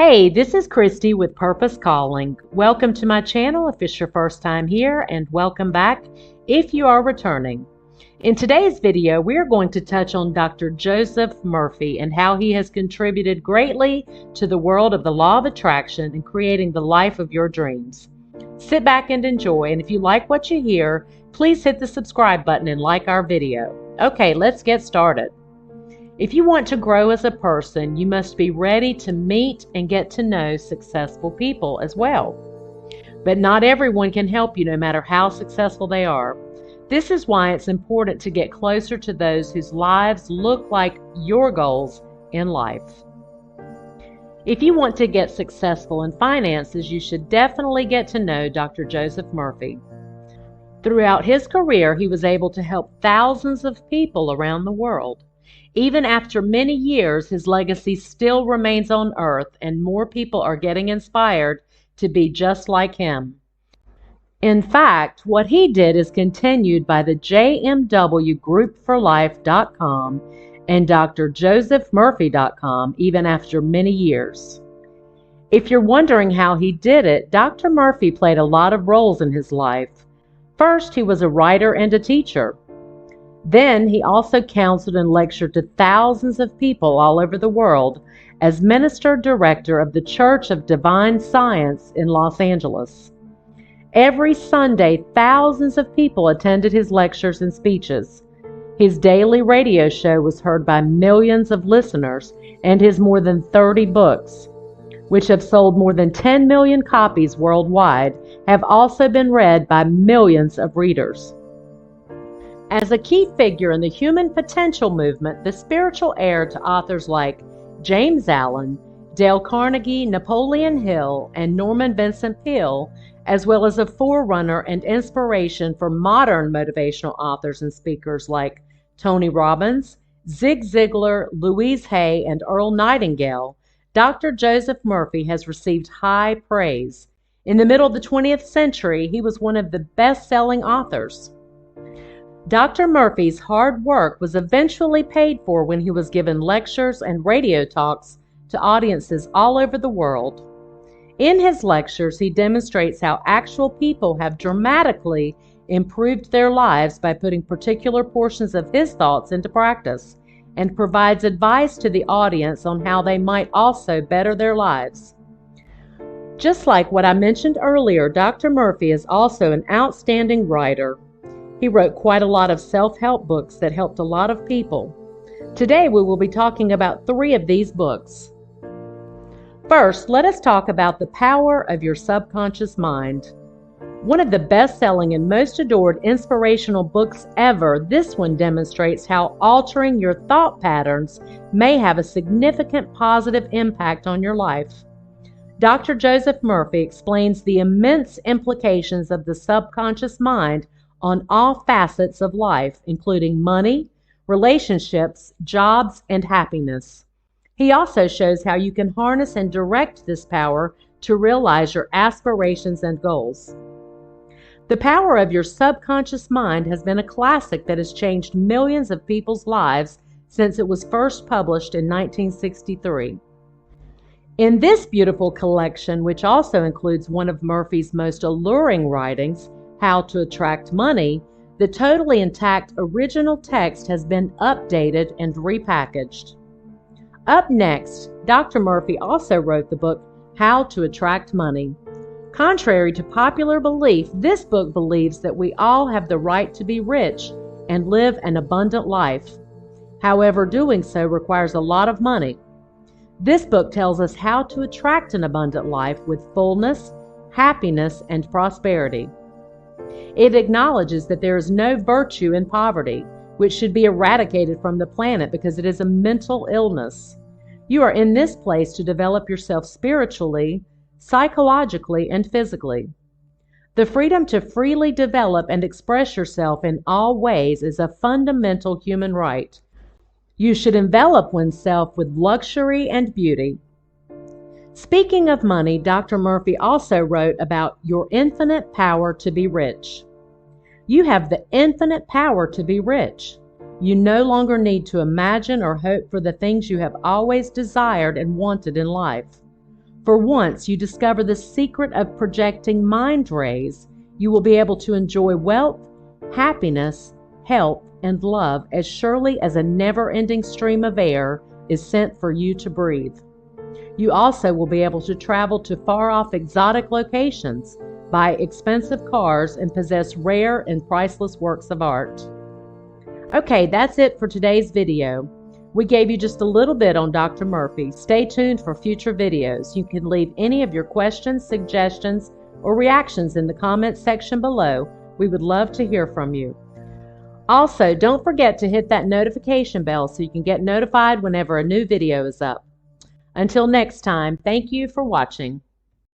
Hey, this is Christy with Purpose Calling. Welcome to my channel if it's your first time here, and welcome back if you are returning. In today's video, we are going to touch on Dr. Joseph Murphy and how he has contributed greatly to the world of the law of attraction and creating the life of your dreams. Sit back and enjoy, and if you like what you hear, please hit the subscribe button and like our video. Okay, let's get started. If you want to grow as a person, you must be ready to meet and get to know successful people as well. But not everyone can help you no matter how successful they are. This is why it's important to get closer to those whose lives look like your goals in life. If you want to get successful in finances, you should definitely get to know Dr. Joseph Murphy. Throughout his career, he was able to help thousands of people around the world. Even after many years, his legacy still remains on earth, and more people are getting inspired to be just like him. In fact, what he did is continued by the jmwgroupforlife.com and drjosephmurphy.com even after many years. If you're wondering how he did it, Dr. Murphy played a lot of roles in his life. First, he was a writer and a teacher. Then he also counseled and lectured to thousands of people all over the world as minister director of the Church of Divine Science in Los Angeles. Every Sunday, thousands of people attended his lectures and speeches. His daily radio show was heard by millions of listeners, and his more than 30 books, which have sold more than 10 million copies worldwide, have also been read by millions of readers. As a key figure in the human potential movement, the spiritual heir to authors like James Allen, Dale Carnegie, Napoleon Hill, and Norman Vincent Peale, as well as a forerunner and inspiration for modern motivational authors and speakers like Tony Robbins, Zig Ziglar, Louise Hay, and Earl Nightingale, Dr. Joseph Murphy has received high praise. In the middle of the 20th century, he was one of the best-selling authors. Dr. Murphy's hard work was eventually paid for when he was given lectures and radio talks to audiences all over the world. In his lectures, he demonstrates how actual people have dramatically improved their lives by putting particular portions of his thoughts into practice, and provides advice to the audience on how they might also better their lives. Just like what I mentioned earlier, Dr. Murphy is also an outstanding writer. He wrote quite a lot of self-help books that helped a lot of people. Today we will be talking about 3 of these books. First, let us talk about the power of your subconscious mind. One of the best-selling and most adored inspirational books ever, this one demonstrates how altering your thought patterns may have a significant positive impact on your life. Dr. Joseph Murphy explains the immense implications of the subconscious mind on all facets of life, including money, relationships, jobs, and happiness. He also shows how you can harness and direct this power to realize your aspirations and goals. The Power of Your Subconscious Mind has been a classic that has changed millions of people's lives since it was first published in 1963. In this beautiful collection, which also includes one of Murphy's most alluring writings, How to Attract Money, the totally intact original text has been updated and repackaged. Up next, Dr. Murphy also wrote the book How to Attract Money. Contrary to popular belief, this book believes that we all have the right to be rich and live an abundant life. However, doing so requires a lot of money. This book tells us how to attract an abundant life with fullness, happiness, and prosperity. It acknowledges that there is no virtue in poverty, which should be eradicated from the planet because it is a mental illness. You are in this place to develop yourself spiritually, psychologically, and physically. The freedom to freely develop and express yourself in all ways is a fundamental human right. You should envelop oneself with luxury and beauty. Speaking of money, Dr. Murphy also wrote about your infinite power to be rich. You have the infinite power to be rich. You no longer need to imagine or hope for the things you have always desired and wanted in life. For once you discover the secret of projecting mind rays, you will be able to enjoy wealth, happiness, health, and love as surely as a never-ending stream of air is sent for you to breathe. You also will be able to travel to far-off exotic locations, buy expensive cars, and possess rare and priceless works of art. Okay, that's it for today's video. We gave you just a little bit on Dr. Murphy. Stay tuned for future videos. You can leave any of your questions, suggestions, or reactions in the comments section below. We would love to hear from you. Also, don't forget to hit that notification bell so you can get notified whenever a new video is up. Until next time, thank you for watching.